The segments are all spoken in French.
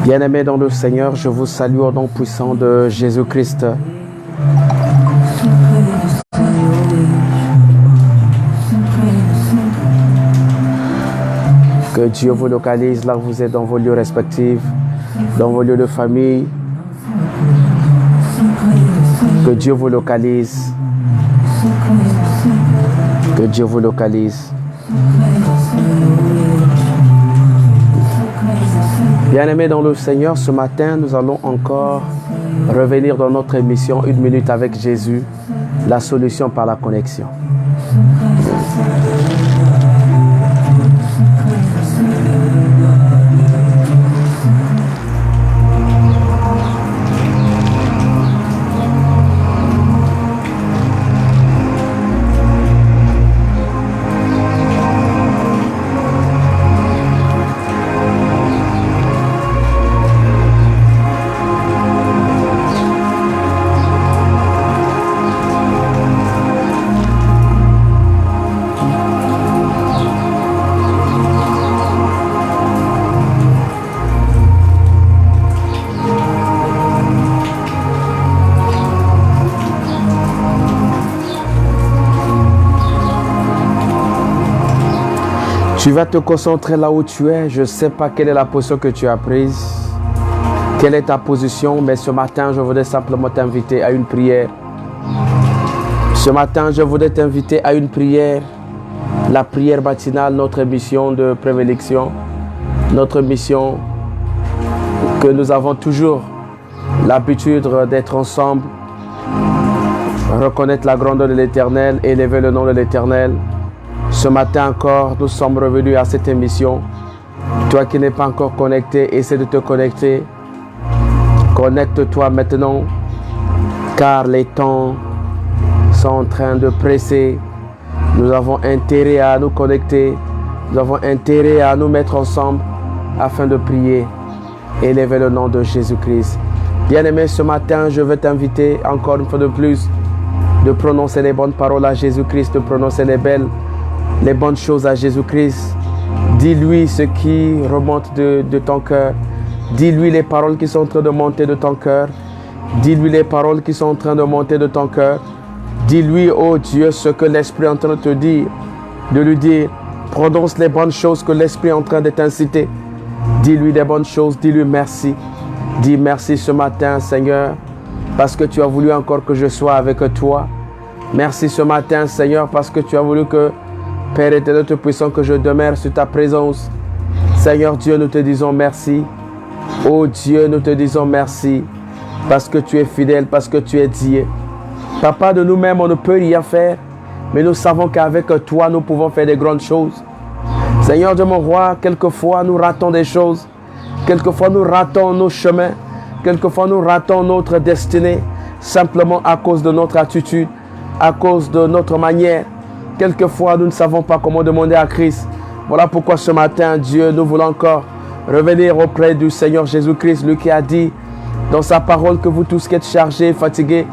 Bien-aimés dans le Seigneur, je vous salue au nom puissant de Jésus-Christ. Que Dieu vous localise là où vous êtes dans vos lieux respectifs, dans vos lieux de famille. Que Dieu vous localise. Que Dieu vous localise. Bien-aimés dans le Seigneur, ce matin, nous allons encore revenir dans notre émission 1 minute avec Jésus, la solution par la connexion. Tu vas te concentrer là où tu es. Je ne sais pas quelle est la position que tu as prise. Quelle est ta position? Mais ce matin, je voudrais simplement t'inviter à une prière. Ce matin, je voudrais t'inviter à une prière. La prière matinale, notre mission de prédilection. Notre mission que nous avons toujours l'habitude d'être ensemble. Reconnaître la grandeur de l'Éternel, élever le nom de l'Éternel. Ce matin encore, nous sommes revenus à cette émission. Toi qui n'es pas encore connecté, essaie de te connecter. Connecte-toi maintenant, car les temps sont en train de presser. Nous avons intérêt à nous connecter. Nous avons intérêt à nous mettre ensemble afin de prier. Élever le nom de Jésus-Christ. Bien-aimé, ce matin, je veux t'inviter encore une fois de plus de prononcer les bonnes paroles à Jésus-Christ, de prononcer les bonnes choses à Jésus-Christ. Dis-lui ce qui remonte de ton cœur. Dis-lui les paroles qui sont en train de monter de ton cœur. Dis-lui les paroles qui sont en train de monter de ton cœur. Dis-lui, oh Dieu, ce que l'Esprit est en train de te dire, de lui dire. Prononce les bonnes choses que l'Esprit est en train de t'inciter. Dis-lui des bonnes choses, dis-lui merci. Dis merci ce matin, Seigneur, parce que tu as voulu encore que je sois avec toi. Merci ce matin, Seigneur, parce que tu as voulu que, Père éternel, tout-puissant, que je demeure sur ta présence. Seigneur Dieu, nous te disons merci. Oh Dieu, nous te disons merci, parce que tu es fidèle, parce que tu es Dieu. Papa, de nous-mêmes, on ne peut rien faire, mais nous savons qu'avec toi, nous pouvons faire des grandes choses. Seigneur Dieu, mon roi, quelquefois, nous ratons des choses. Quelquefois, nous ratons nos chemins. Quelquefois, nous ratons notre destinée, simplement à cause de notre attitude, à cause de notre manière. Quelquefois, nous ne savons pas comment demander à Christ. Voilà pourquoi ce matin, Dieu, nous voulons encore revenir auprès du Seigneur Jésus-Christ, lui qui a dit dans sa parole que vous tous qui êtes chargés, fatigués,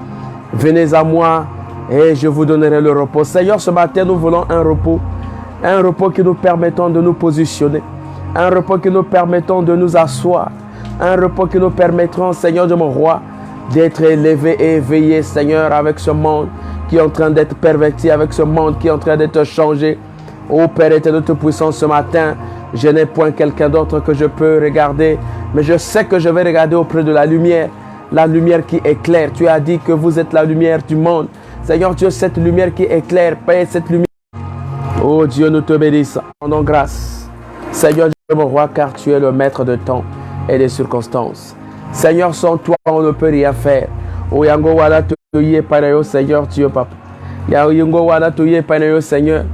venez à moi et je vous donnerai le repos. Seigneur, ce matin, nous voulons un repos qui nous permettant de nous positionner, un repos qui nous permettant de nous asseoir, un repos qui nous permettra, Seigneur de mon roi, d'être élevé et éveillé, Seigneur, avec ce monde qui est en train d'être perverti, avec ce monde qui est en train d'être changé. Ô Père éternel tout-puissant, ce matin, je n'ai point quelqu'un d'autre que je peux regarder, mais je sais que je vais regarder auprès de la lumière qui éclaire. Tu as dit que vous êtes la lumière du monde. Seigneur Dieu, cette lumière qui éclaire, Père, cette lumière. Oh Dieu, nous te bénissons. Rendons grâce. Seigneur Dieu, mon roi, car tu es le maître de temps et des circonstances. Seigneur, sans toi, on ne peut rien faire. Oh Yango Wana Toye Panayo, Seigneur Dieu, Papa. Yango Wana Toye Panayo, Seigneur.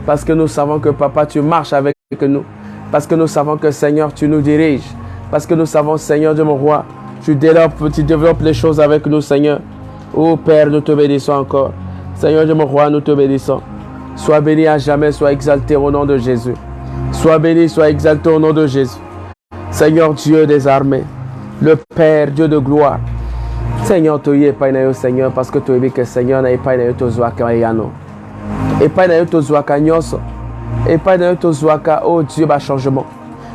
Parce que nous savons que, Papa, tu marches avec nous. Parce que nous savons que, Seigneur, tu nous diriges. Parce que nous savons, Seigneur Dieu, mon roi, tu développes les choses avec nous, Seigneur. Oh Père, nous te bénissons encore. Seigneur Dieu, mon roi, nous te bénissons. Sois béni à jamais, sois exalté au nom de Jésus. Sois béni, sois exalté au nom de Jésus. Seigneur Dieu des armées, le Père, Dieu de gloire. Seigneur, tu es pas Seigneur, parce que tu es que Seigneur n'a pas eu tozuaka yano. Et pas eu tozuaka nyoso. Et pas eu tozuaka, oh Dieu, bas changement.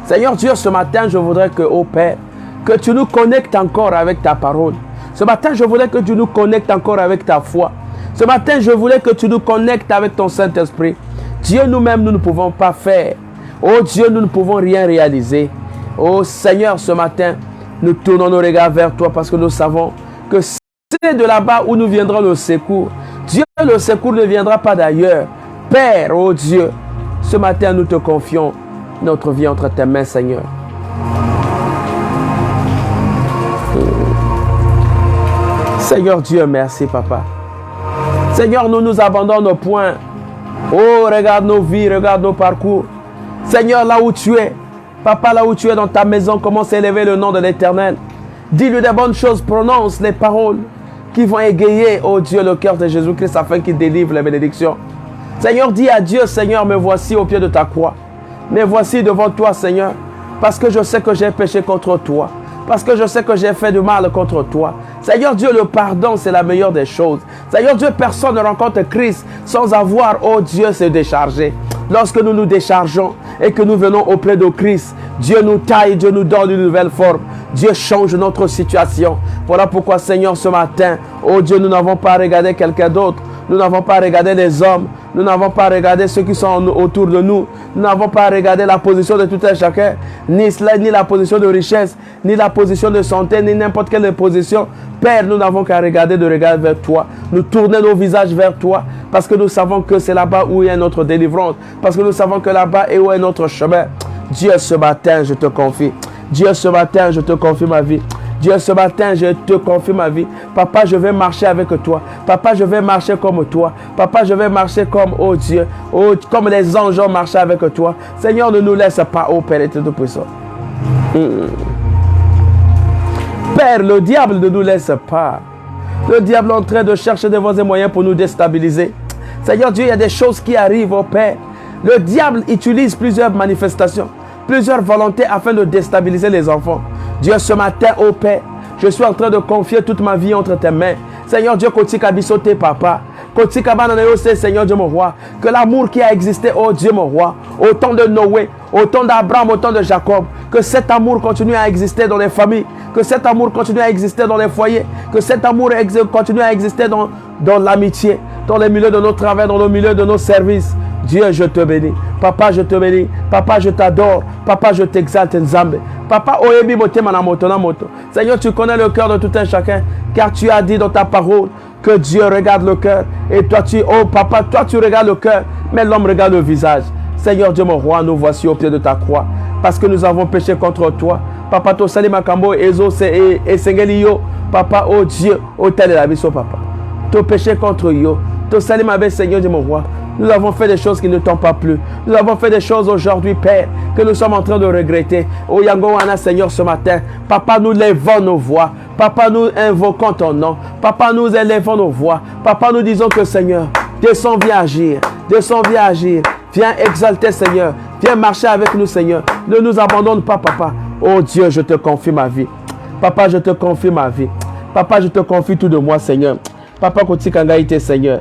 Seigneur Dieu, ce matin, je voudrais que, oh Père, que tu nous connectes encore avec ta parole. Ce matin, je voudrais que tu nous connectes encore avec ta foi. Ce matin, je voulais que tu nous connectes avec ton Saint-Esprit. Dieu, nous-mêmes, nous ne pouvons pas faire. Oh Dieu, nous ne pouvons rien réaliser. Oh Seigneur, ce matin, nous tournons nos regards vers toi parce que nous savons que c'est de là-bas où nous viendra le secours. Dieu, le secours ne viendra pas d'ailleurs. Père, oh Dieu, ce matin, nous te confions notre vie entre tes mains, Seigneur. Seigneur Dieu, merci, Papa. Seigneur, nous nous abandonnons au point. Oh, regarde nos vies, regarde nos parcours. Seigneur, là où tu es, Papa, là où tu es dans ta maison, commence à élever le nom de l'Éternel. Dis-lui des bonnes choses, prononce les paroles qui vont égayer, oh Dieu, le cœur de Jésus-Christ afin qu'il délivre les bénédictions. Seigneur, dis à Dieu, Seigneur, me voici au pied de ta croix. Me voici devant toi, Seigneur, parce que je sais que j'ai péché contre toi. Parce que je sais que j'ai fait du mal contre toi. Seigneur Dieu, le pardon, c'est la meilleure des choses. Seigneur Dieu, personne ne rencontre Christ sans avoir, oh Dieu, se décharger. Lorsque nous nous déchargeons et que nous venons auprès de Christ, Dieu nous taille, Dieu nous donne une nouvelle forme. Dieu change notre situation. Voilà pourquoi, Seigneur, ce matin, oh Dieu, nous n'avons pas regardé quelqu'un d'autre. Nous n'avons pas regardé les hommes. Nous n'avons pas regardé ceux qui sont autour de nous. Nous n'avons pas regardé la position de tout un chacun, ni la position de richesse, ni la position de santé, ni n'importe quelle position. Père, nous n'avons qu'à regarder de regarder vers toi. Nous tourner nos visages vers toi parce que nous savons que c'est là-bas où est notre délivrance. Parce que nous savons que là-bas est où est notre chemin. Dieu, ce matin, je te confie. Dieu, ce matin, je te confie ma vie. Dieu, ce matin, je te confie ma vie. Papa, je vais marcher avec toi. Papa, je vais marcher comme toi. Papa, je vais marcher comme, oh Dieu, oh, comme les anges ont marché avec toi. Seigneur, ne nous laisse pas, oh Père et Tout-Puissant. Père, le diable ne nous laisse pas. Le diable est en train de chercher des voies et moyens pour nous déstabiliser. Seigneur Dieu, il y a des choses qui arrivent, oh Père. Le diable utilise plusieurs manifestations, plusieurs volontés afin de déstabiliser les enfants. Dieu, ce matin, oh Père, je suis en train de confier toute ma vie entre tes mains. Seigneur Dieu, Kotika Bisote, Papa. Kotika Bananeo, Seigneur Dieu, mon roi. Que l'amour qui a existé, oh Dieu, mon roi, au temps de Noé, au temps d'Abraham, au temps de Jacob, que cet amour continue à exister dans les familles, que cet amour continue à exister dans les foyers, que cet amour continue à exister dans l'amitié, dans les milieux de nos travaux, dans le milieu de nos services. Dieu, je te bénis. Papa, je te bénis. Papa, je t'adore. Papa, je t'exalte, Nzambe. Papa, oyebi motema na moto na moto. Seigneur, tu connais le cœur de tout un chacun, car tu as dit dans ta parole que Dieu regarde le cœur. Et toi, oh Papa, toi, tu regardes le cœur, mais l'homme regarde le visage. Seigneur Dieu, mon roi, nous voici au pied de ta croix, parce que nous avons péché contre toi. Papa, to salima kambo ezo et sengeli yo. Papa, oh Dieu, oh tel est la biso, Papa. To péché contre yo. To salima be, Seigneur Dieu, mon roi. Nous avons fait des choses qui ne t'ont pas plu. Nous avons fait des choses aujourd'hui, Père, que nous sommes en train de regretter. Oh Yango Wana, Seigneur, ce matin, Papa, nous levons nos voix. Papa, nous invoquons ton nom. Papa, nous élevons nos voix. Papa, nous disons que, Seigneur, descends, viens agir. Descends, viens agir. Viens exalter, Seigneur. Viens marcher avec nous, Seigneur. Ne nous abandonne pas, Papa. Oh Dieu, je te confie ma vie. Papa, je te confie ma vie. Papa, je te confie tout de moi, Seigneur. Papa, Kotikangaïté, Seigneur.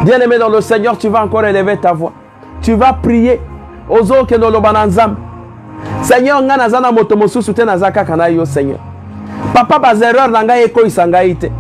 Bien-aimé dans le Seigneur, tu vas encore élever ta voix. Tu vas prier. Ozo ke no lobananzam. Seigneur, nga nazana motomosu sute nazaka kana yo, Seigneur. Papa, bas erreur nanga eko isangaite.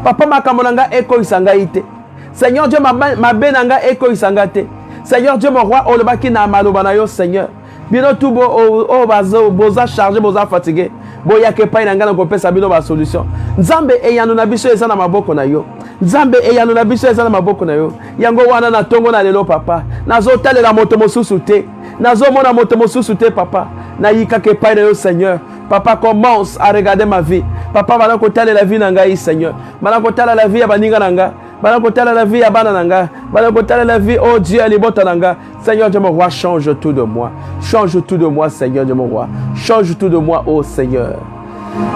Papa, makambo nanga eko isangaite. Seigneur Dieu, ma benanga eko isangate. Seigneur Dieu, mon roi, olobaki na malobana yo, Seigneur. Bino tout bo bazo boza chargé, boza fatigué. boya ke pa inanga na kopesa bino ba solution. Nzambe eyano na biso eza na maboko na yo. Nzambe eyano na biso eza na maboko na yo. Yango wana na tongo na lelo papa. Nazo talela moto mosusu te. Nazo mona moto mosusu te papa. Na yika ke pa na yo Seigneur. Papa commence à regarder ma vie. Papa bana ko talela vie na ngai Seigneur. Bana ko talela la vie ya baninga nanga. Bana ko talela la vie ya bana nanga. Bana ko talela la vie oh Dieu libota nanga. Seigneur Dieu mon roi, change tout de moi. Change tout de moi Seigneur Dieu mon roi. Change tout de moi oh Seigneur.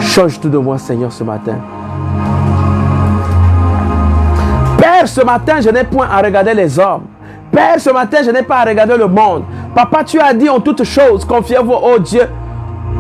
Change tout de moi Seigneur ce matin. Père, ce matin, je n'ai point à regarder les hommes. Père, ce matin, je n'ai pas à regarder le monde. Papa, tu as dit en toutes choses, confiez-vous, oh Dieu,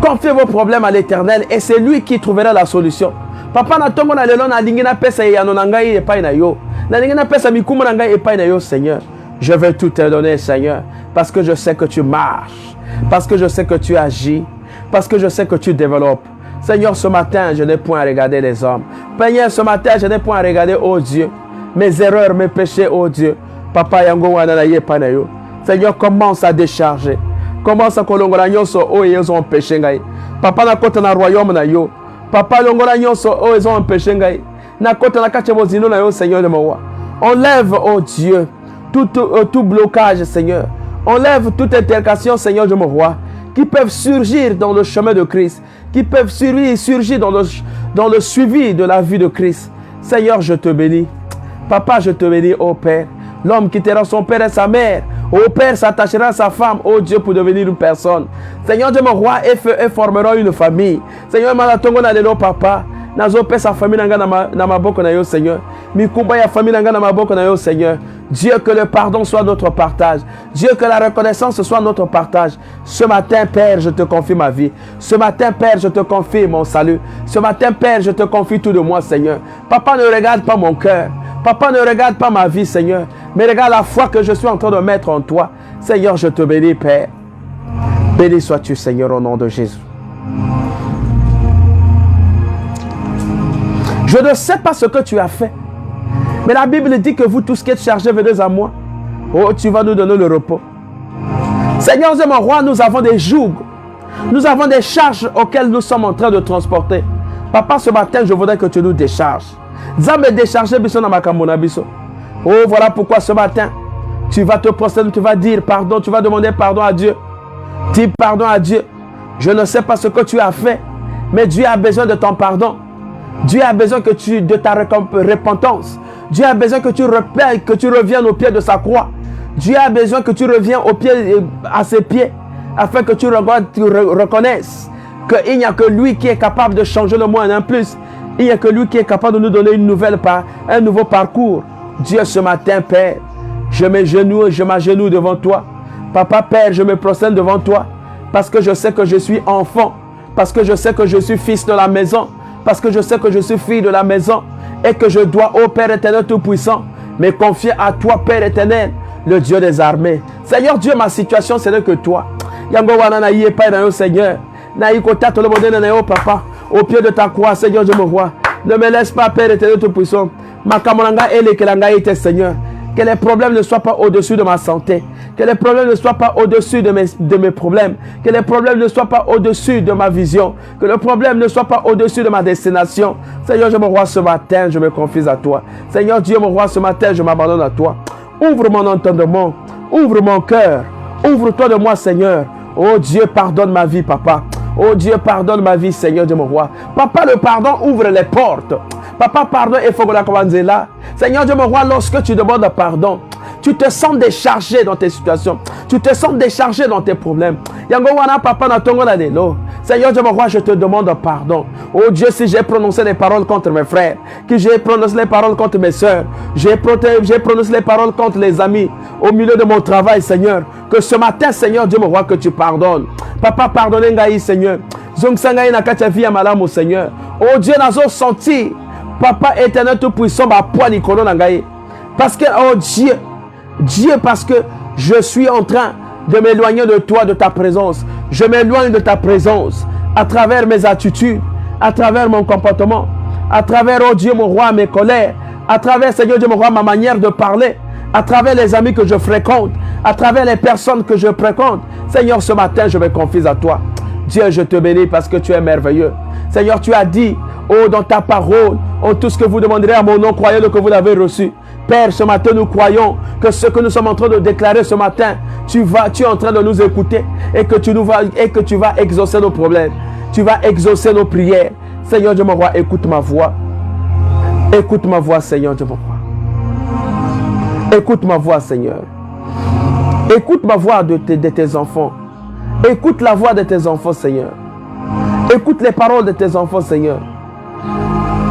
confiez vos problèmes à l'Éternel et c'est lui qui trouvera la solution. Papa, na tongo na lelo na lingi na pesa ya no nangai epai na yo. Na lingi na pesa mikumu na ngai epai na yo, Seigneur. Je vais tout te donner, Seigneur, parce que je sais que tu marches, parce que je sais que tu agis, parce que je sais que tu développes. Seigneur, ce matin, je n'ai point à regarder les hommes. Seigneur, ce matin, je n'ai point à regarder, oh Dieu, mes erreurs, mes péchés, oh Dieu. Papa yango wana na yepa na yo. Seigneur, commence à décharger. Commence à kolongola nyonso oh ils ont péché ngai. Papa na kota na royaume na yo. Papa longola nyonso oh ils ont péché ngai. Na kota na kache bozino na yo Seigneur de mon roi. Enlève oh Dieu tout blocage Seigneur. Enlève toute intercation Seigneur de mon roi qui peuvent surgir dans le chemin de Christ, qui peuvent surgir dans le suivi de la vie de Christ. Seigneur, je te bénis. Papa, je te bénis, ô Père. L'homme quittera son père et sa mère. Ô Père, s'attachera à sa femme, ô Dieu, pour devenir une personne. Seigneur Dieu, mon roi, et formera une famille. Seigneur, malatongo na lelo papa. Nazo pe sa famille nanga na maboko na yo, Seigneur. Mikumba ya famille nanga na maboko na yo, Seigneur. Dieu, que le pardon soit notre partage. Dieu, que la reconnaissance soit notre partage. Ce matin, Père, je te confie ma vie. Ce matin, Père, je te confie mon salut. Ce matin, Père, je te confie tout de moi, Seigneur. Papa, ne regarde pas mon cœur. Papa, ne regarde pas ma vie, Seigneur. Mais regarde la foi que je suis en train de mettre en toi. Seigneur, je te bénis, Père. Béni sois-tu, Seigneur, au nom de Jésus. Je ne sais pas ce que tu as fait. Mais la Bible dit que vous tous qui êtes chargés, venez à moi. Oh, tu vas nous donner le repos. Seigneur Dieu, mon roi, nous avons des jougs. Nous avons des charges auxquelles nous sommes en train de transporter. Papa, ce matin, je voudrais que tu nous décharges. Zame décharger biso na makambo na biso. Oh, voilà pourquoi ce matin, tu vas te prosterner, tu vas dire pardon, tu vas demander pardon à Dieu. Dis pardon à Dieu. Je ne sais pas ce que tu as fait, mais Dieu a besoin de ton pardon. Dieu a besoin de ta repentance. Dieu a besoin que tu reviennes au pied de sa croix. Dieu a besoin que tu reviennes à ses pieds, afin que tu reconnaisses qu'il n'y a que lui qui est capable de changer le monde en plus. Il n'y a que lui qui est capable de nous donner un nouveau parcours. Dieu, ce matin, Père, je m'agenouille devant toi. Papa, Père, je me prosterne devant toi, parce que je sais que je suis enfant, parce que je sais que je suis fils de la maison, parce que je sais que je suis fille de la maison, et que je dois, ô Père éternel tout-puissant, me confier à toi, Père éternel, le Dieu des armées. Seigneur Dieu, ma situation, ce n'est que toi. Yango wana na yé pa na yo, Seigneur. Na yikota to le modèle na yo, papa. Au pied de ta croix, Seigneur Dieu, mon roi. Ne me laisse pas, Père éternel tout-puissant. Ma kamonanga ele que l'anga était, Seigneur. Que les problèmes ne soient pas au-dessus de ma santé. Que les problèmes ne soient pas au-dessus de mes problèmes. Que les problèmes ne soient pas au-dessus de ma vision. Que le problème ne soit pas au-dessus de ma destination. Seigneur Dieu, mon roi, ce matin, je me confie à toi. Seigneur Dieu, mon roi, ce matin, je m'abandonne à toi. Ouvre mon entendement. Ouvre mon cœur. Ouvre-toi de moi, Seigneur. Oh Dieu, pardonne ma vie, papa. Oh Dieu, pardonne ma vie, Seigneur Dieu, mon roi. Papa, le pardon ouvre les portes. Papa, pardon, il faut que la commande là. Seigneur Dieu, mon roi, lorsque tu demandes pardon, tu te sens déchargé dans tes situations. Tu te sens déchargé dans tes problèmes. Yango wana papa na tongo na lelo. Seigneur Dieu, mon roi, je te demande pardon. Oh Dieu, si j'ai prononcé des paroles contre mes frères, que j'ai prononcé les paroles contre mes soeurs, j'ai prononcé les paroles contre les amis, au milieu de mon travail, Seigneur, que ce matin, Seigneur Dieu, mon roi, que tu pardonnes. Papa, pardonnez ngaï, Seigneur. Zongsangaï na katia vie amalam, Seigneur. Oh Dieu, nazo senti, Papa éternel tout-puissant, ma poids Nicolas Nangaï. Parce que, oh Dieu, parce que je suis en train de m'éloigner de toi, de ta présence. Je m'éloigne de ta présence à travers mes attitudes, à travers mon comportement, à travers, oh Dieu, mon roi, mes colères, à travers, Seigneur Dieu, mon roi, ma manière de parler, à travers les amis que je fréquente, à travers les personnes que je fréquente. Seigneur, ce matin, je me confie à toi. Dieu, je te bénis parce que tu es merveilleux. Seigneur, tu as dit, oh, dans ta parole, oh, tout ce que vous demanderez à mon nom, croyez-le que vous l'avez reçu. Père, ce matin, nous croyons que ce que nous sommes en train de déclarer ce matin, tu es en train de nous écouter et que tu vas exaucer nos problèmes. Tu vas exaucer nos prières. Seigneur Dieu mon roi, écoute ma voix. Écoute ma voix, Seigneur Dieu mon roi. Écoute ma voix, Seigneur. Écoute ma voix de tes enfants. Écoute la voix de tes enfants, Seigneur. Écoute les paroles de tes enfants, Seigneur.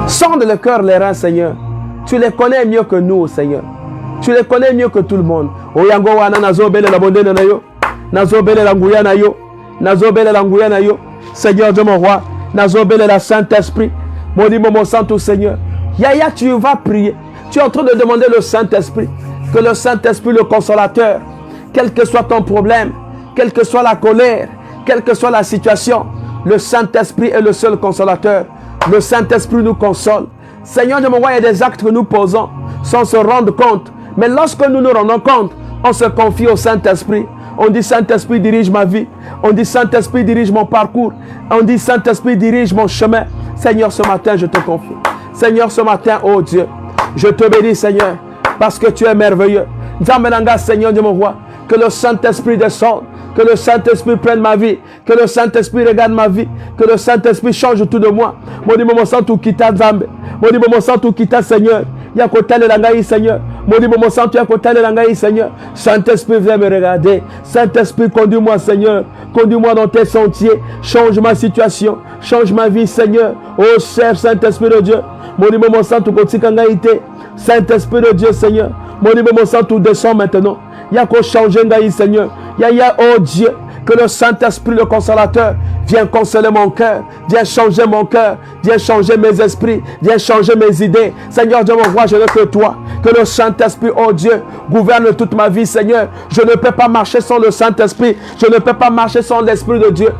Sonde le cœur, les reins, Seigneur. Tu les connais mieux que nous, Seigneur. Tu les connais mieux que tout le monde. Oyango wana nazobele la bondene na yo. Nazobele la nguya na yo. Nazobele la nguya na yo. Seigneur Dieu mon roi. Nazobele la Saint-Esprit. Mon Saint, Seigneur. Yaya, tu vas prier. Tu es en train de demander le Saint-Esprit. Que le Saint-Esprit, le consolateur, quel que soit ton problème, quelle que soit la colère, quelle que soit la situation, le Saint-Esprit est le seul consolateur. Le Saint-Esprit nous console. Seigneur, je me vois, il y a des actes que nous posons sans se rendre compte. Mais lorsque nous nous rendons compte, on se confie au Saint-Esprit. On dit Saint-Esprit dirige ma vie. On dit Saint-Esprit dirige mon parcours. On dit Saint-Esprit dirige mon chemin. Seigneur, ce matin, je te confie. Seigneur, ce matin, oh Dieu, je te bénis, Seigneur, parce que tu es merveilleux. Seigneur Dieu mon roi, que le Saint-Esprit descende, que le Saint-Esprit prenne ma vie, que le Saint-Esprit regarde ma vie, que le Saint-Esprit change tout de moi. Moni momo santu kita Zambe, moni momo santu kita Seigneur. Ya kotale la ngai Seigneur. Moni momo santu ya kotale la ngai Seigneur. Saint-Esprit viens me regarder. Saint-Esprit conduis-moi Seigneur. Conduis-moi dans tes sentiers. Change ma situation, change ma vie Seigneur. Oh cher Saint-Esprit de Dieu. Moni momo santu kotika ngai te. Saint-Esprit de Dieu Seigneur. Moni momo santu descend maintenant. Ya ko changer ngai Seigneur. Ya oh Dieu, que le Saint-Esprit, le consolateur, viens consoler mon cœur, viens changer mon cœur, viens changer mes esprits, viens changer mes idées. Seigneur Dieu mon roi, je ne que toi. Que le Saint-Esprit, oh Dieu, gouverne toute ma vie, Seigneur. Je ne peux pas marcher sans le Saint-Esprit. Je ne peux pas marcher sans l'Esprit de Dieu.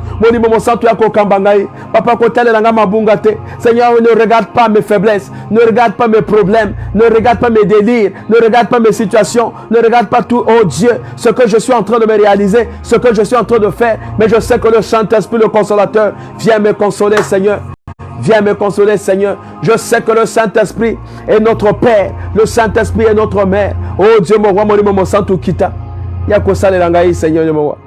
Seigneur, ne regarde pas mes faiblesses, ne regarde pas mes problèmes, ne regarde pas mes délires, ne regarde pas mes situations, ne regarde pas tout, oh Dieu, ce que je suis en train de me réaliser, ce que je suis en train de faire. Mais je sais que le Saint-Esprit, le consolateur, vient me consoler, Seigneur. Viens me consoler, Seigneur. Je sais que le Saint-Esprit est notre Père. Le Saint-Esprit est notre Mère. Oh Dieu, mon roi, mon santu kita. Yako sale langai, Seigneur, mon roi.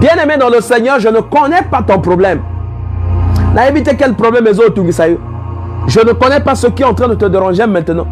Bien-aimé dans le Seigneur, je ne connais pas ton problème. Quel problème est autres. Je ne connais pas ce qui est en train de te déranger maintenant.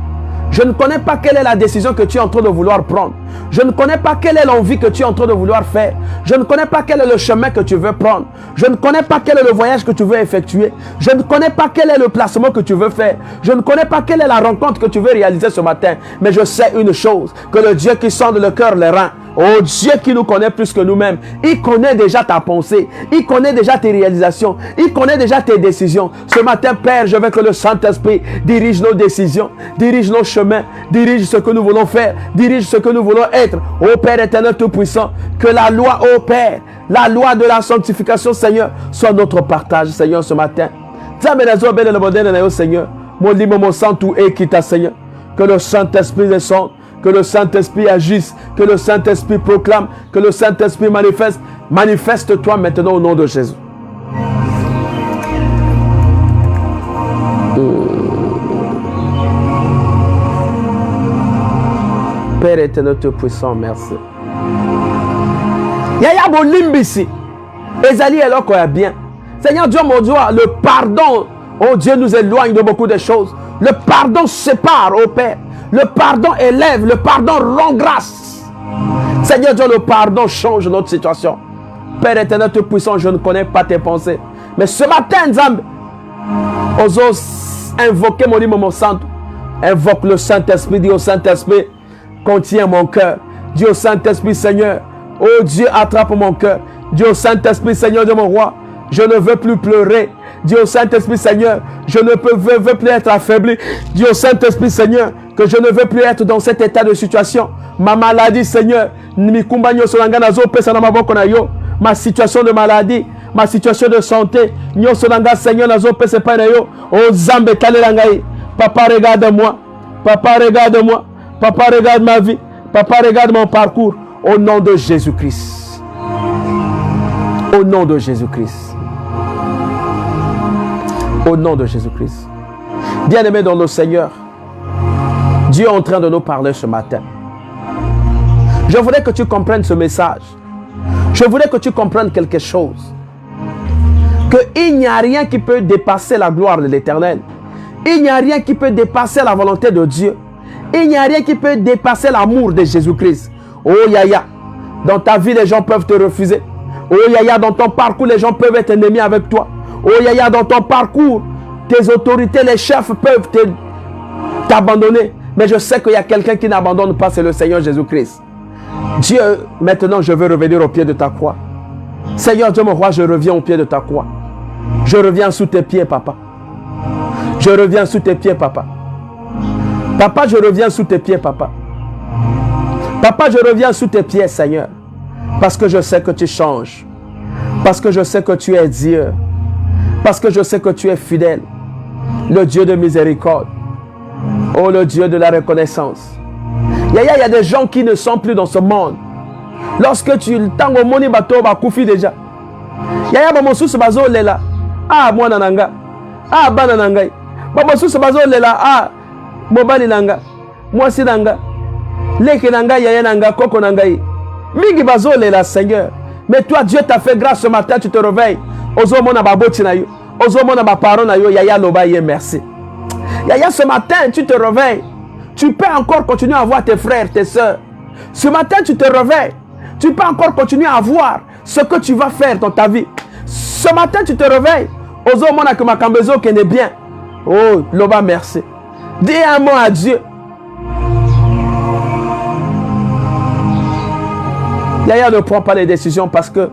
Je ne connais pas quelle est la décision que tu es en train de vouloir prendre. Je ne connais pas quelle est l'envie que tu es en train de vouloir faire. Je ne connais pas quel est le chemin que tu veux prendre. Je ne connais pas quel est le voyage que tu veux effectuer. Je ne connais pas quel est le placement que tu veux faire. Je ne connais pas quelle est la rencontre que tu veux réaliser ce matin. Mais je sais une chose, que le Dieu qui sonde le cœur, les reins, oh Dieu qui nous connaît plus que nous-mêmes, il connaît déjà ta pensée, il connaît déjà tes réalisations, il connaît déjà tes décisions. Ce matin, Père, je veux que le Saint-Esprit dirige nos décisions, dirige nos chemins, dirige ce que nous voulons faire, dirige ce que nous voulons être. Ô Père éternel tout-puissant, que la loi, ô Père, la loi de la sanctification, Seigneur, soit notre partage, Seigneur, ce matin. Seigneur, que le Saint-Esprit descende, que le Saint-Esprit agisse, que le Saint-Esprit proclame, que le Saint-Esprit manifeste. Manifeste-toi maintenant au nom de Jésus. Père éternel tout-puissant, merci. Yaya bolimbisi. Ezali est là qu'on a bien. Seigneur Dieu, mon Dieu, le pardon, oh Dieu, nous éloigne de beaucoup de choses. Le pardon sépare, oh Père. Le pardon élève, le pardon rend grâce. Seigneur Dieu, le pardon change notre situation. Père éternel tout-puissant, je ne connais pas tes pensées. Mais ce matin, Nzambe, ose invoquer mon Saint. Invoque le Saint-Esprit, dis au Saint-Esprit, contiens mon cœur. Dis au Saint-Esprit, Seigneur, oh Dieu, attrape mon cœur. Dis au Saint-Esprit, Seigneur de mon roi, je ne veux plus pleurer. Dis au Saint-Esprit, Seigneur, je ne veux plus être affaibli. Dis au Saint-Esprit, Seigneur, que je ne veux plus être dans cet état de situation. Ma maladie, Seigneur, ma situation de maladie, ma situation de santé. Seigneur, oh Zambe Talelangai. Papa, regarde-moi. Papa, regarde-moi. Papa, regarde ma vie. Papa, regarde mon parcours. Au nom de Jésus-Christ. Au nom de Jésus-Christ. Au nom de Jésus-Christ. Bien-aimés dans le Seigneur, Dieu est en train de nous parler ce matin. Je voudrais que tu comprennes ce message. Je voudrais que tu comprennes quelque chose. Qu'il n'y a rien qui peut dépasser la gloire de l'Éternel. Il n'y a rien qui peut dépasser la volonté de Dieu. Il n'y a rien qui peut dépasser l'amour de Jésus-Christ. Oh Yaya, dans ta vie, les gens peuvent te refuser. Oh Yaya, dans ton parcours, les gens peuvent être ennemis avec toi. Oh Yaya, dans ton parcours, tes autorités, les chefs peuvent t'abandonner. Mais je sais qu'il y a quelqu'un qui n'abandonne pas, c'est le Seigneur Jésus-Christ. Dieu, maintenant, je veux revenir au pied de ta croix. Seigneur Dieu mon roi, je reviens au pied de ta croix. Je reviens sous tes pieds, papa. Je reviens sous tes pieds, papa. Papa, je reviens sous tes pieds, papa. Papa, je reviens sous tes pieds, Seigneur. Parce que je sais que tu changes. Parce que je sais que tu es Dieu. Parce que je sais que tu es fidèle. Le Dieu de miséricorde. Oh, le Dieu de la reconnaissance. Il y a des gens qui ne sont plus dans ce monde. Lorsque tu tango moni bato ba kufi déjà. Yaya ba mosusu bazo lela. Ah mwana nanga. Ah bana nangai. Ba mosusu bazo lela. Ah mobali nanga. Mwasi nanga. Leke nanga yaya nanga koko nangai. Mingi bazo lela Seigneur. Mais toi Dieu t'a fait grâce ce matin, tu te réveilles. Ozo mona baboti na yo. Ozo mona ba parole na yo yaya loba ye merci. Yaya ce matin tu te réveilles. Tu peux encore continuer à voir tes frères, tes soeurs. Ce matin, tu te réveilles. Tu peux encore continuer à voir ce que tu vas faire dans ta vie. Ce matin, tu te réveilles. Ozo mona que ma kambezo qui est bien. Oh, Loba, merci. Dis un mot à Dieu. Yaya, ne prends pas les décisions parce que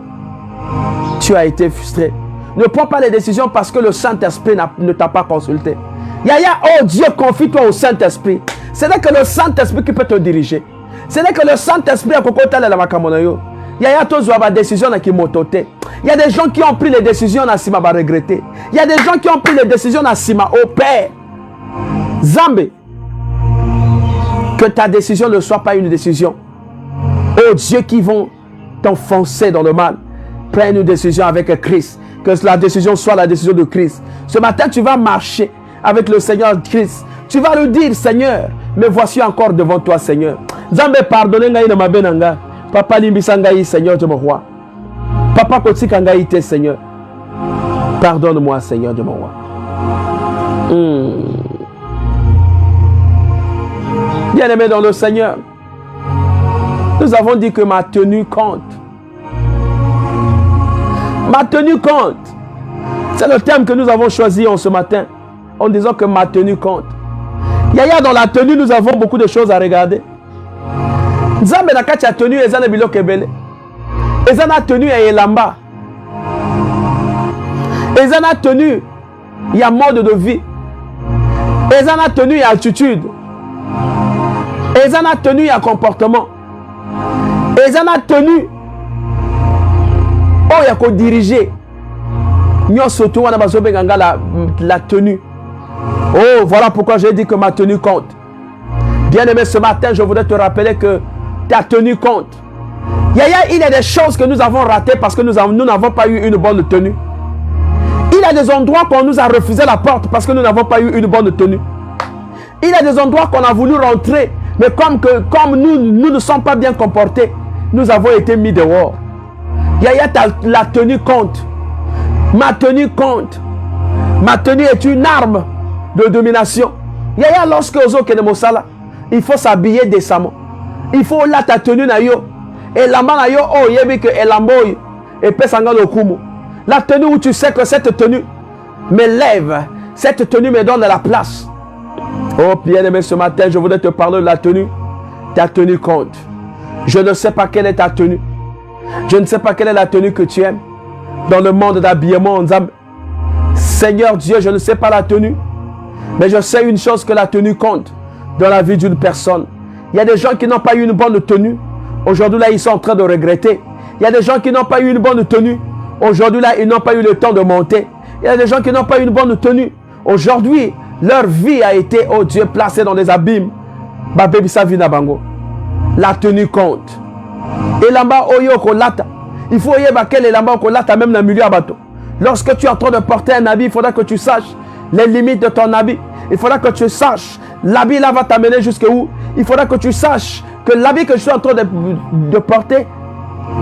tu as été frustré. Ne prends pas les décisions parce que le Saint-Esprit ne t'a pas consulté. Yaya, oh Dieu, confie-toi au Saint-Esprit. Ce n'est que le Saint-Esprit qui peut te diriger. Ce n'est que le Saint-Esprit à côté de la makamonayo. Il y a des décisions qui m'ont toté. Il y a des gens qui ont pris les décisions à Sima va regretter. Il y a des gens qui ont pris les décisions à Sima au Père. Zambé. Que ta décision ne soit pas une décision. Oh Dieu qui vont t'enfoncer dans le mal. Prends une décision avec Christ. Que la décision soit la décision de Christ. Ce matin tu vas marcher avec le Seigneur Christ. Tu vas lui dire, Seigneur, me voici encore devant toi, Seigneur. Zambé, pardonnez ngai na mabenanga. Papa limbisangai, Seigneur de mon roi. Papa kotikangai te, Seigneur. Pardonne-moi, Seigneur de mon roi. Bien-aimé dans le Seigneur, nous avons dit que ma tenue compte. Ma tenue compte. C'est le thème que nous avons choisi en ce matin, en disant que ma tenue compte. Yaya, dans la tenue, nous avons beaucoup de choses à regarder. Nzambe na kati ya tenue ezana biloko ebele. Ezana tenue ya elamba. Ezana tenue ya mode de vie. Ezana tenue ya attitude. Ezana tenue ya comportement. Ezana tenue oh ya ko diriger. Nyoso to wana bazobe nganga la tenue. Oh, voilà pourquoi j'ai dit que ma tenue compte. Bien-aimé, ce matin, je voudrais te rappeler que ta tenue compte. Yaya, il y a des choses que nous avons ratées parce que nous n'avons pas eu une bonne tenue. Il y a des endroits qu'on nous a refusé la porte parce que nous n'avons pas eu une bonne tenue. Il y a des endroits qu'on a voulu rentrer, mais comme nous ne sommes pas bien comportés, nous avons été mis dehors. Yaya, la tenue compte. Ma tenue compte. Ma tenue est une arme de domination. Yaya, lorsque ozo kene mosala, il faut s'habiller décemment. Il faut là ta tenue na yo. Et lamba na yo oh yebi que elamboy et pesanga le kumu. La tenue où tu sais que cette tenue m'élève, cette tenue me donne de la place. Oh bien-aimé, ce matin, je voudrais te parler de la tenue. Ta tenue compte. Je ne sais pas quelle est ta tenue. Je ne sais pas quelle est la tenue que tu aimes dans le monde d'habillement. Seigneur Dieu, je ne sais pas la tenue. Mais je sais une chose, que la tenue compte dans la vie d'une personne. Il y a des gens qui n'ont pas eu une bonne tenue. Aujourd'hui, là, ils sont en train de regretter. Il y a des gens qui n'ont pas eu une bonne tenue. Aujourd'hui, là, ils n'ont pas eu le temps de monter. Il y a des gens qui n'ont pas eu une bonne tenue. Aujourd'hui, leur vie a été, oh Dieu, placée dans des abîmes. La tenue compte. Et là-bas, il faut y là-bas, même dans le milieu à bateau. Lorsque tu es en train de porter un habit, il faudra que tu saches les limites de ton habit. Il faudra que tu saches l'habit là va t'amener jusqu'où. Il faudra que tu saches que l'habit que je suis en train de porter,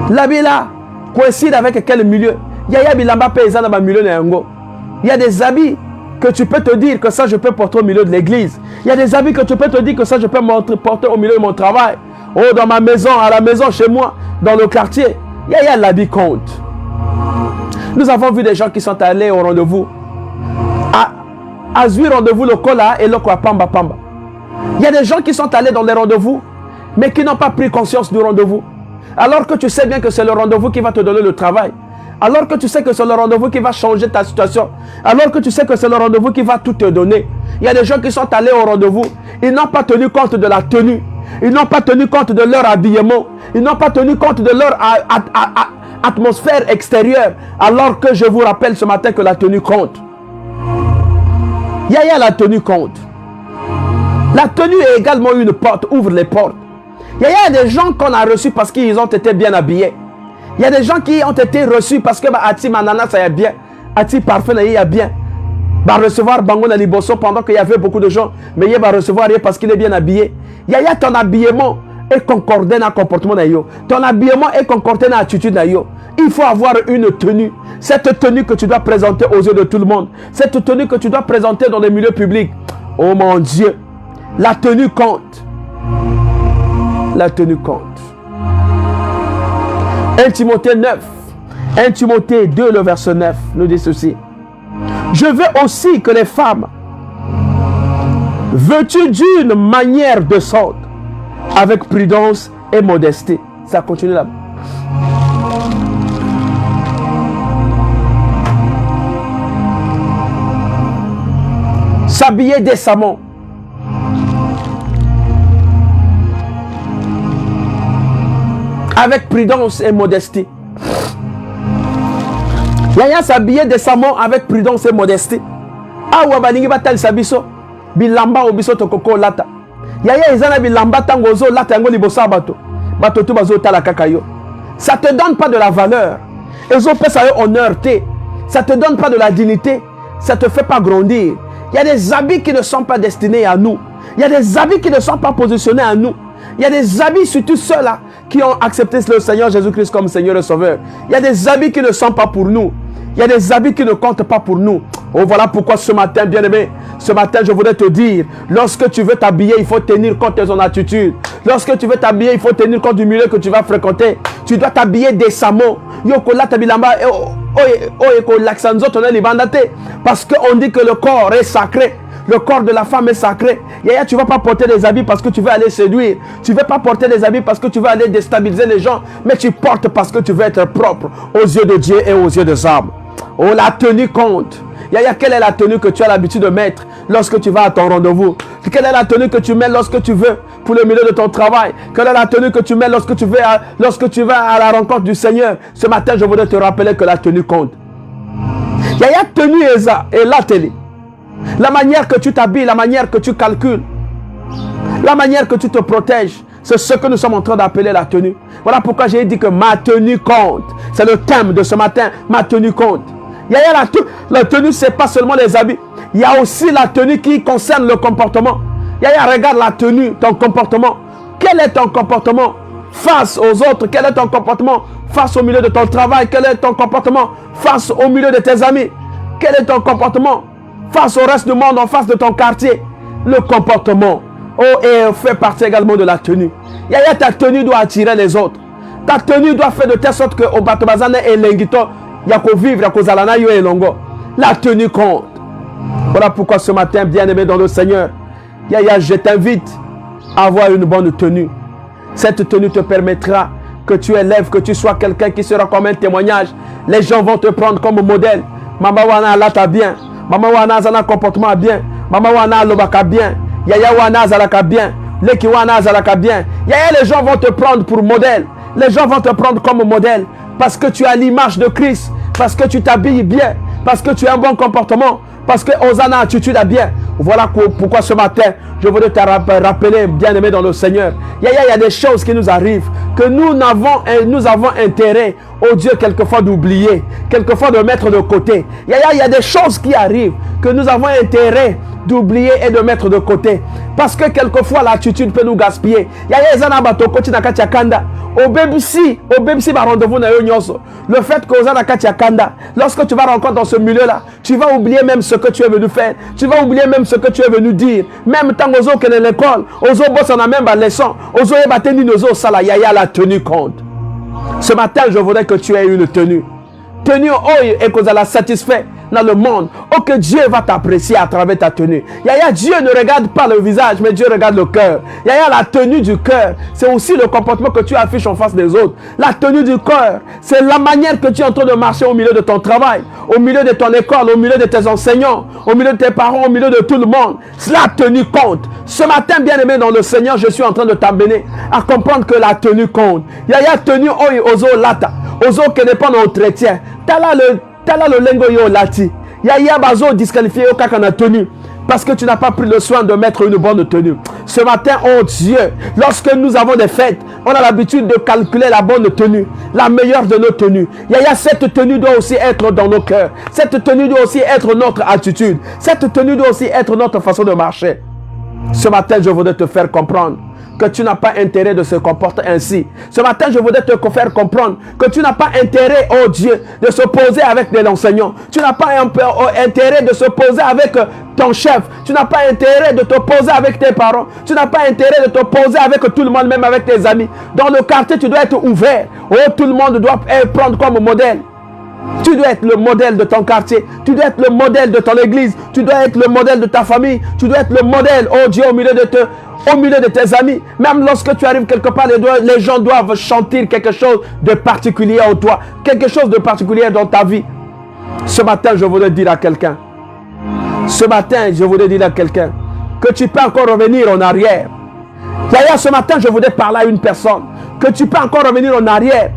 l'habit là coïncide avec quel milieu. Il y a des habits que tu peux te dire que ça je peux porter au milieu de l'église. Il y a des habits que tu peux te dire que ça je peux porter au milieu de mon travail. Oh, dans ma maison, à la maison, chez moi, dans le quartier. Il y a l'habit compte. Nous avons vu des gens qui sont allés au rendez-vous. À Zui rendez-vous le cola et le pamba pamba. Il y a des gens qui sont allés dans les rendez-vous, mais qui n'ont pas pris conscience du rendez-vous. Alors que tu sais bien que c'est le rendez-vous qui va te donner le travail. Alors que tu sais que c'est le rendez-vous qui va changer ta situation. Alors que tu sais que c'est le rendez-vous qui va tout te donner. Il y a des gens qui sont allés au rendez-vous. Ils n'ont pas tenu compte de la tenue. Ils n'ont pas tenu compte de leur habillement. Ils n'ont pas tenu compte de leur atmosphère extérieure. Alors que je vous rappelle ce matin que la tenue compte. Yaya, la tenue compte. La tenue est également une porte, ouvre les portes. Il y a des gens qu'on a reçus parce qu'ils ont été bien habillés. Il y a des gens qui ont été reçus parce que Ati Manana ça y est bien, Ati Parfait ça y est bien. Va recevoir Bango na Liboso pendant qu'il y avait beaucoup de gens, mais il va recevoir parce qu'il est bien habillé. Il y a ton habillement est concordé dans le comportement na yo. Ton habillement est concordé dans l'attitude na yo. Il faut avoir une tenue. Cette tenue que tu dois présenter aux yeux de tout le monde. Cette tenue que tu dois présenter dans les milieux publics. Oh mon Dieu. La tenue compte. La tenue compte. 1 Timothée 9. 1 Timothée 2, le verset 9 nous dit ceci. Je veux aussi que les femmes, vêtues d'une manière décente, avec prudence et modestie. Ça continue là. S'habiller décemment. Avec prudence et modestie. Yaya s'habiller décemment avec prudence et modestie. Awa baningi batal sabiso bilamba obiso tokoko lata. Yaya ezana bilamba tangozo lata yango libosa bato. Bato tu bazo tala kakayo. Ça te donne pas de la valeur. Ezo pesa yo honneur te. Ça te donne pas de la dignité. Ça te fait pas grandir. Il y a des habits qui ne sont pas destinés à nous. Il y a des habits qui ne sont pas positionnés à nous. Il y a des habits, surtout ceux-là, qui ont accepté le Seigneur Jésus-Christ comme Seigneur et Sauveur. Il y a des habits qui ne sont pas pour nous. Il y a des habits qui ne comptent pas pour nous. Oh, voilà pourquoi ce matin, bien-aimé, ce matin, je voudrais te dire, lorsque tu veux t'habiller, il faut tenir compte de ton attitude. Lorsque tu veux t'habiller, il faut tenir compte du milieu que tu vas fréquenter. Tu dois t'habiller décemment. Parce qu'on dit que le corps est sacré. Le corps de la femme est sacré. Yaya, tu ne vas pas porter des habits parce que tu veux aller séduire. Tu ne veux pas porter des habits parce que tu veux aller déstabiliser les gens. Mais tu portes parce que tu veux être propre aux yeux de Dieu et aux yeux des hommes. Oh, la tenue compte. Yaya, quelle est la tenue que tu as l'habitude de mettre lorsque tu vas à ton rendez-vous? Quelle est la tenue que tu mets lorsque tu veux pour le milieu de ton travail? Quelle est la tenue que tu mets lorsque tu vas à la rencontre du Seigneur? Ce matin, je voudrais te rappeler que la tenue compte. Yaya, tenue et la télé. La manière que tu t'habilles, la manière que tu calcules, la manière que tu te protèges, c'est ce que nous sommes en train d'appeler la tenue. Voilà pourquoi j'ai dit que ma tenue compte. C'est le thème de ce matin, ma tenue compte. Il y a la tenue, ce n'est pas seulement les habits. Il y a aussi la tenue qui concerne le comportement. Regarde la tenue, ton comportement. Quel est ton comportement face aux autres? Quel est ton comportement face au milieu de ton travail? Quel est ton comportement face au milieu de tes amis? Quel est ton comportement face au reste du monde, en face de ton quartier? Le comportement fait partie également de la tenue. Ta tenue doit attirer les autres. Ta tenue doit faire de telle sorte que au Batobazane et Lengito, yako vivre, yako zalana yo et longo. La tenue compte. Voilà pourquoi ce matin, bien-aimé dans le Seigneur, je t'invite à avoir une bonne tenue. Cette tenue te permettra que tu élèves, que tu sois quelqu'un qui sera comme un témoignage. Les gens vont te prendre comme modèle. Mama wana lata bien. Mama wana zana comportement bien. Mama wana lobaka bien. Yaya wana zalaka bien. Leki wana zalaka bien. Yaya, les gens vont te prendre pour modèle. Les gens vont te prendre comme modèle. Parce que tu as l'image de Christ. parce que tu t'habilles bien, parce que tu as un bon comportement, parce que Hosanna attitude à bien. Voilà pourquoi ce matin, je voudrais te rappeler, bien-aimé dans le Seigneur. Il y a des choses qui nous arrivent, que nous avons intérêt, oh Dieu, quelquefois d'oublier, quelquefois de mettre de côté. Il y a des choses qui arrivent, que nous avons intérêt d'oublier et de mettre de côté. Parce que quelquefois, l'attitude peut nous gaspiller. Il y a des rendez-vous. Le fait que lorsque tu vas rencontrer dans ce milieu-là, tu vas oublier même ce que tu es venu faire. Tu vas oublier même ce que tu es venu dire. Même tant que tu es à l'école, on a même la leçon. Il y a la tenue compte. Ce matin, je voudrais que tu aies une tenue. Tenue et que tu la satisfait dans le monde. Oh, que Dieu va t'apprécier à travers ta tenue. Dieu ne regarde pas le visage, mais Dieu regarde le cœur. La tenue du cœur. C'est aussi le comportement que tu affiches en face des autres. La tenue du cœur, c'est la manière que tu es en train de marcher au milieu de ton travail, au milieu de ton école, au milieu de tes enseignants, au milieu de tes parents, au milieu de tout le monde. La tenue compte. Ce matin, bien-aimé dans le Seigneur, je suis en train de t'amener à comprendre que la tenue compte. Tenue ozo lata. Ozo qui n'est pas notre chrétien. Tala le lengo yo lati. Yaya bazo disqualifié au kakana tenue. Parce que tu n'as pas pris le soin de mettre une bonne tenue. Ce matin, oh Dieu, lorsque nous avons des fêtes, on a l'habitude de calculer la bonne tenue, la meilleure de nos tenues. Cette tenue doit aussi être dans nos cœurs. Cette tenue doit aussi être notre attitude. Cette tenue doit aussi être notre façon de marcher. Ce matin, je voudrais te faire comprendre que tu n'as pas intérêt de se comporter ainsi. Ce matin, je voudrais te faire comprendre que tu n'as pas intérêt, oh Dieu, de se poser avec des enseignants. Tu n'as pas intérêt de se poser avec ton chef. Tu n'as pas intérêt de te poser avec tes parents. Tu n'as pas intérêt de te poser avec tout le monde, même avec tes amis. Dans le quartier, tu dois être ouvert. Oh, tout le monde doit prendre comme modèle. Tu dois être le modèle de ton quartier. Tu dois être le modèle de ton église. Tu dois être le modèle de ta famille. Tu dois être le modèle, oh Dieu, au milieu de tes amis. Même lorsque tu arrives quelque part, les gens doivent chanter quelque chose de particulier en toi. Quelque chose de particulier dans ta vie. Ce matin, je voudrais dire à quelqu'un. Que tu peux encore revenir en arrière. D'ailleurs, ce matin, je voudrais parler à une personne. Que tu peux encore revenir en arrière.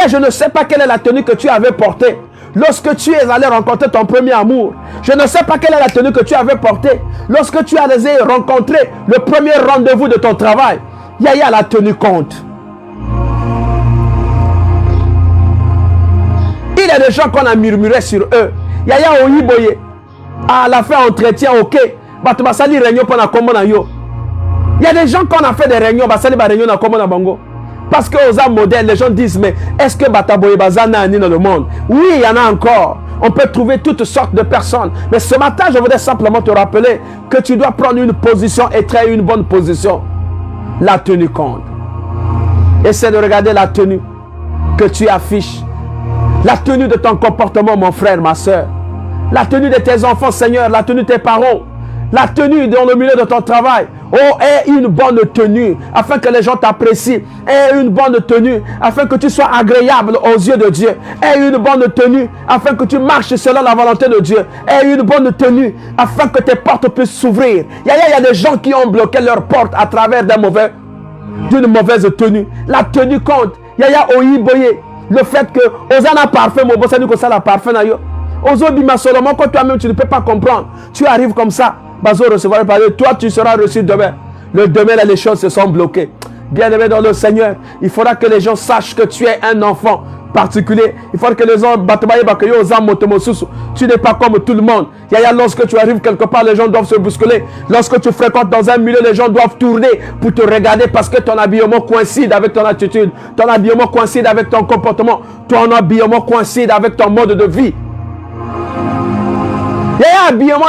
Je ne sais pas quelle est la tenue que tu avais portée lorsque tu es allé rencontrer ton premier amour. Je ne sais pas quelle est la tenue que tu avais portée lorsque tu as rencontré le premier rendez-vous de ton travail. La tenue compte. Il y a des gens qu'on a murmuré sur eux. Oyiboye. À la fin entretien, ok. Il y a des gens qu'on a fait des réunions. Parce qu'aux âmes modèles, les gens disent, mais est-ce que Bataboye Bazana est dans le monde? Oui, il y en a encore. On peut trouver toutes sortes de personnes. Mais ce matin, je voudrais simplement te rappeler que tu dois prendre une position et très une bonne position. La tenue compte. Essaie de regarder la tenue que tu affiches. La tenue de ton comportement, mon frère, ma soeur. La tenue de tes enfants, Seigneur. La tenue de tes parents. La tenue dans le milieu de ton travail. Oh, aie une bonne tenue afin que les gens t'apprécient. Aie une bonne tenue afin que tu sois agréable aux yeux de Dieu. Aie une bonne tenue afin que tu marches selon la volonté de Dieu. Aie une bonne tenue afin que tes portes puissent s'ouvrir. Il y a des gens qui ont bloqué leurs portes à travers d'une mauvaise tenue. La tenue compte. Il y a Oyiboye. Le fait que Osana parfait, mon boss a dit que ça la parfait. Ozobima seulement quand toi-même tu ne peux pas comprendre. Tu arrives comme ça. Bazo recevoir par Dieu. Toi tu seras reçu demain. Le demain là les choses se sont bloquées. Bien-aimé dans le Seigneur, il faudra que les gens sachent que tu es un enfant particulier. Il faudra que les gens tu n'es pas comme tout le monde. Lorsque tu arrives quelque part, les gens doivent se bousculer. Lorsque tu fréquentes dans un milieu, les gens doivent tourner pour te regarder parce que ton habillement coïncide avec ton attitude. Ton habillement coïncide avec ton comportement. Ton habillement coïncide avec ton mode de vie. Habillement,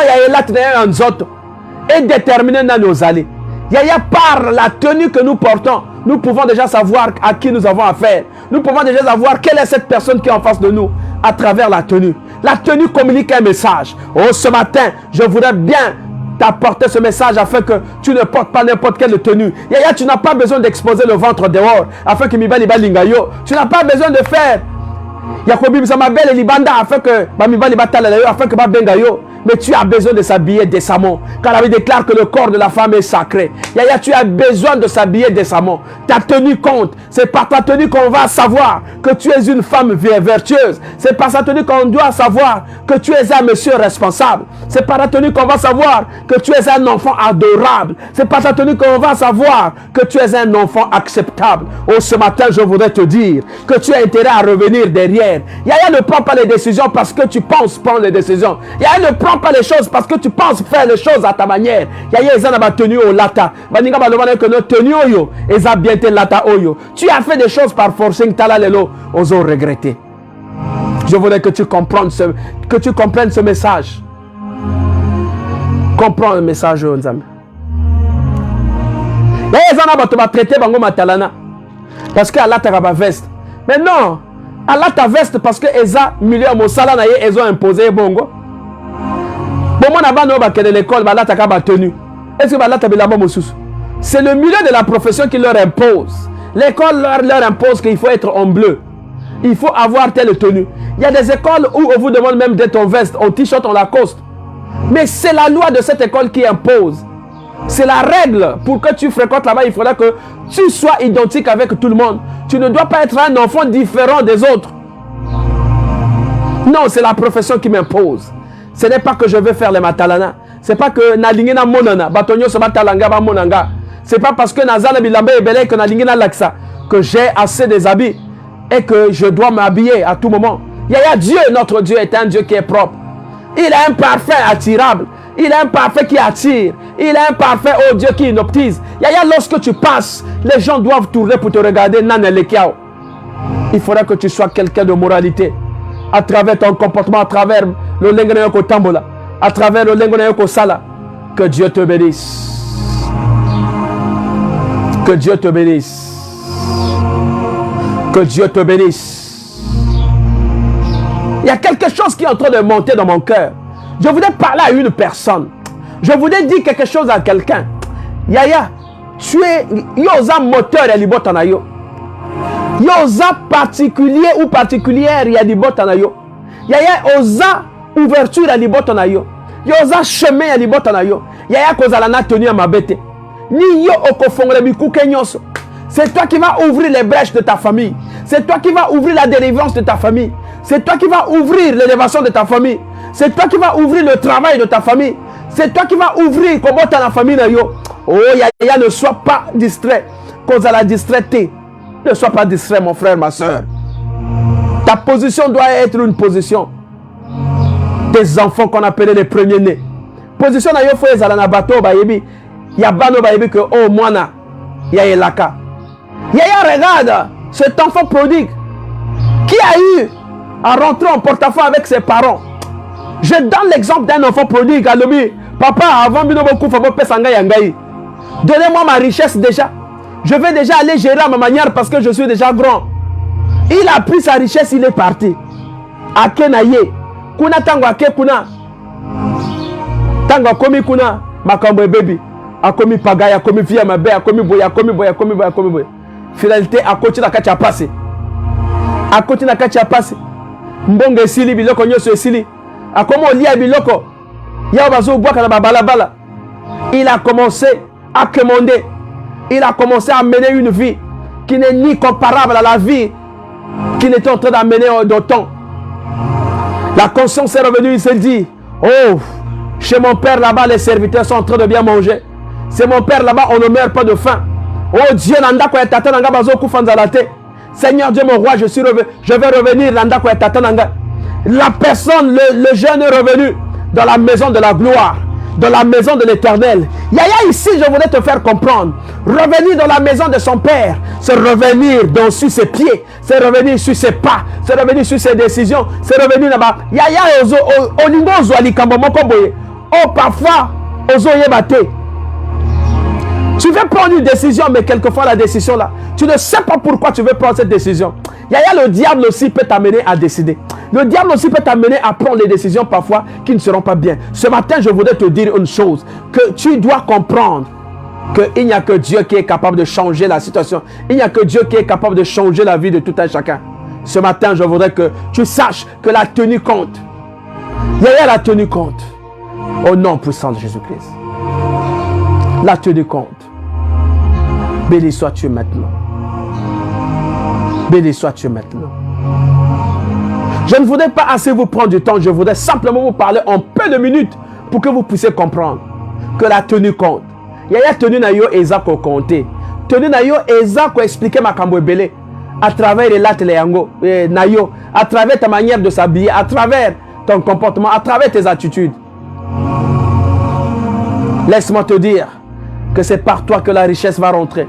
est déterminé dans nos allées. Par la tenue que nous portons, nous pouvons déjà savoir à qui nous avons affaire. Nous pouvons déjà savoir quelle est cette personne qui est en face de nous à travers la tenue. La tenue communique un message. Oh, ce matin, je voudrais bien t'apporter ce message afin que tu ne portes pas n'importe quelle tenue. Tu n'as pas besoin d'exposer le ventre dehors afin que Mibali Balingayo. Tu n'as pas besoin de faire Yakobi Samabel et Libanda afin que Mibali Batalayo afin que Babengayo. Mais tu as besoin de s'habiller décemment. Car la Bible déclare que le corps de la femme est sacré. Yaya, tu as besoin de s'habiller décemment. Ta tenue compte. C'est par ta tenue qu'on va savoir que tu es une femme vertueuse. C'est par sa tenue qu'on doit savoir que tu es un monsieur responsable. C'est par ta tenue qu'on va savoir que tu es un enfant adorable. C'est par ta tenue qu'on va savoir que tu es un enfant acceptable. Oh, ce matin, je voudrais te dire que tu as intérêt à revenir derrière. Yaya, ne prends pas les décisions parce que tu penses prendre les décisions. Yaya, ne prends pas les choses parce que tu penses faire les choses à ta manière. Yaya, ils ont tenu au lata. Baninga balomane que nos tenues oyo, ils ont bien été lata oyo. Tu as fait des choses par forcing talalelo, ils ont regretté. Je voudrais que tu comprennes ce message. Comprends le message, Nzambe. Yaya, ils ont traité bango matalana parce que Allah t'a ba veste. Mais non, Allah ta veste parce que Eza milieu à Mosala na ye, ils ont imposé bongo. Bon, mon abano ba kele l'école, ba la ta ba tenue. Est-ce que ba la ta ba mosusu? C'est le milieu de la profession qui leur impose. L'école leur impose qu'il faut être en bleu. Il faut avoir telle tenue. Il y a des écoles où on vous demande même d'être en veste, en t-shirt, en Lacoste. Mais c'est la loi de cette école qui impose. C'est la règle. Pour que tu fréquentes là-bas, il faudra que tu sois identique avec tout le monde. Tu ne dois pas être un enfant différent des autres. Non, c'est la profession qui m'impose. Ce n'est pas que je veux faire les matalana. Ce n'est pas que nalingina monana, batonyo se matalanga ba monanga. Ce n'est pas parce que nazana bilambe ebele que nalingina laksa que j'ai assez des habits et que je dois m'habiller à tout moment. Yaya, Dieu, notre Dieu est un Dieu qui est propre. Il est un parfait attirable. Il est un parfait qui attire. Il est un parfait, oh Dieu, qui inoptise. Yaya, lorsque tu passes, les gens doivent tourner pour te regarder. Il faudra que tu sois quelqu'un de moralité. À travers ton comportement, à travers le lengonayoko tambola, à travers le lengonayoko sala. Que Dieu te bénisse. Que Dieu te bénisse. Que Dieu te bénisse. Il y a quelque chose qui est en train de monter dans mon cœur. Je voudrais parler à une personne. Je voudrais dire quelque chose à quelqu'un. Yaya, tu es yoza moteur ya libota na yo. Yoza particulier ou particulière ya libota na yo. Yaya oza ouverture ya libota na yo. Yoza chemin ya libota na yo. Yaya kozala na tenue ya mabete. Ni yo okofongole bikuke nyonso. C'est toi qui vas ouvrir les brèches de ta famille. C'est toi qui vas ouvrir la délivrance de ta famille. C'est toi qui vas ouvrir l'élévation de ta famille. C'est toi qui vas ouvrir le travail de ta famille. C'est toi qui vas ouvrir comment ta la famille. Oh, Yaya, ne sois pas distrait. Cause à la distraité. Ne sois pas distrait, mon frère, ma soeur. Ta position doit être une position des enfants qu'on appelait les premiers-nés. Position na yo fo ezala na bateau ba yebi. Ya bano ba yebi que oh mwana ya elaka. Yaya, regarde cet enfant prodigue qui a eu à rentrer en porte-à-faux avec ses parents. Je donne l'exemple d'un enfant prodigue. Alobi, papa, avant de donnez-moi ma richesse déjà. Je vais déjà aller gérer à ma manière parce que je suis déjà grand. Il a pris sa richesse, il est parti. Akenaye. Kuna tango ake kuna. Tango akomi kuna. Makambo baby. Akomi pagaya, akomi via ma bé, akomi boya, akomi boya, akomi boya, akomi boya. Finalité, à côté de la kacha passé. À côté de la kacha passé. Mbonge sili biloko nyoso sili. A comment lier biloko. Ya bazo boaka na balabala. Il a commencé à commander. Il a commencé à mener une vie qui n'est ni comparable à la vie qu'il était en train d'amener d'autant. La conscience est revenue, il s'est dit, oh, chez mon père là-bas, les serviteurs sont en train de bien manger. C'est mon père là-bas, on ne meurt pas de faim. Oh Dieu, Seigneur Dieu, mon roi, je vais revenir. La personne, le jeune est revenu dans la maison de la gloire, dans la maison de l'Éternel. Yaya, ici, je voulais te faire comprendre. Revenir dans la maison de son père, c'est revenir sur ses pieds, c'est revenir sur ses pas, c'est revenir sur ses décisions, c'est revenir là-bas. Yaya, oh, parfois, tu veux prendre une décision, mais quelquefois la décision là, tu ne sais pas pourquoi tu veux prendre cette décision. Yaya, le diable aussi peut t'amener à décider. Le diable aussi peut t'amener à prendre des décisions parfois qui ne seront pas bien. Ce matin, je voudrais te dire une chose, que tu dois comprendre qu'il n'y a que Dieu qui est capable de changer la situation. Il n'y a que Dieu qui est capable de changer la vie de tout un chacun. Ce matin, je voudrais que tu saches que la tenue compte. Yaya, la tenue compte. Au nom puissant de Jésus-Christ. La tenue compte. Béni sois-tu maintenant. Béni sois-tu maintenant. Je ne voudrais pas assez vous prendre du temps. Je voudrais simplement vous parler en peu de minutes pour que vous puissiez comprendre que la tenue compte. Il y a tenue na yo ezako compter. Tenue na yo ezako expliquer ma kambo belé à travers les lattes les yango na yo, à travers ta manière de s'habiller, à travers ton comportement, à travers tes attitudes. Laisse-moi te dire que c'est par toi que la richesse va rentrer.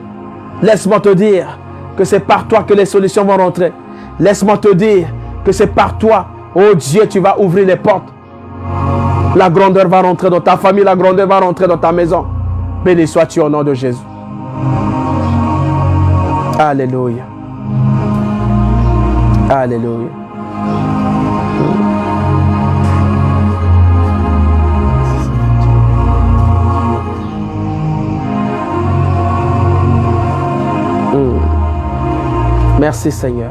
Laisse-moi te dire que c'est par toi que les solutions vont rentrer. Laisse-moi te dire que c'est par toi, oh Dieu, tu vas ouvrir les portes. La grandeur va rentrer dans ta famille, la grandeur va rentrer dans ta maison. Béni sois-tu au nom de Jésus. Alléluia. Alléluia. Merci Seigneur.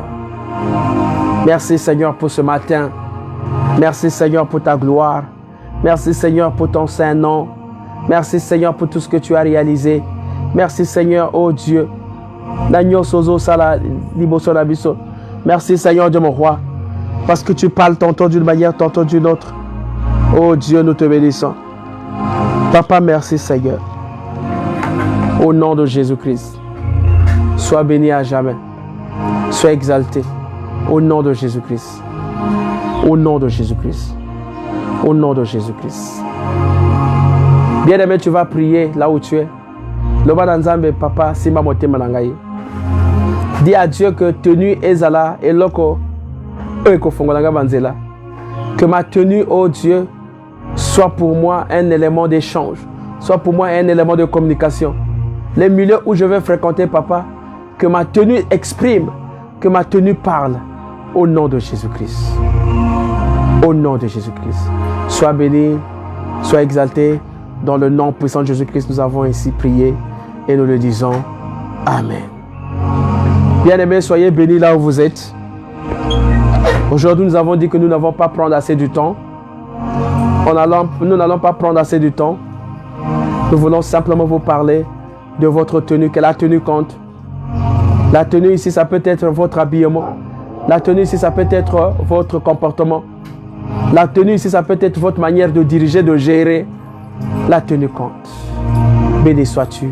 Merci Seigneur pour ce matin. Merci Seigneur pour ta gloire. Merci Seigneur pour ton saint nom. Merci Seigneur pour tout ce que tu as réalisé. Merci Seigneur, oh Dieu. Merci Seigneur Dieu mon roi. Parce que tu parles tantôt d'une manière, tantôt d'une autre. Oh Dieu, nous te bénissons. Papa, merci Seigneur. Au nom de Jésus-Christ. Sois béni à jamais. Sois exalté. Au nom de Jésus-Christ. Au nom de Jésus-Christ. Au nom de Jésus-Christ. Bien-aimé, tu vas prier là où tu es. Loba Nzambe, papa, Simba Motema Nangaye. Dis à Dieu que tenue ezala et loko eko fongolanga banzela. Que ma tenue, oh Dieu, soit pour moi un élément d'échange, soit pour moi un élément de communication. Les milieux où je vais fréquenter, papa, que ma tenue exprime, que ma tenue parle. Au nom de Jésus-Christ. Au nom de Jésus-Christ. Sois béni, sois exalté. Dans le nom puissant de Jésus-Christ, nous avons ainsi prié et nous le disons. Amen. Bien-aimés, soyez bénis là où vous êtes. Aujourd'hui, nous avons dit que nous n'avons pas prendre assez du temps. Nous n'allons pas prendre assez du temps. Nous voulons simplement vous parler de votre tenue, que la tenue compte. La tenue ici, ça peut être votre habillement. La tenue ici, ça peut être votre comportement. La tenue ici, ça peut être votre manière de diriger, de gérer. La tenue compte. Béni sois-tu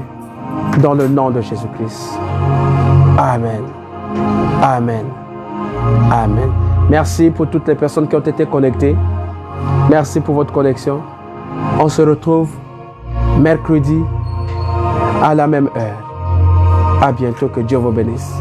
dans le nom de Jésus-Christ. Amen. Amen. Amen. Merci pour toutes les personnes qui ont été connectées. Merci pour votre connexion. On se retrouve mercredi à la même heure. À bientôt. Que Dieu vous bénisse.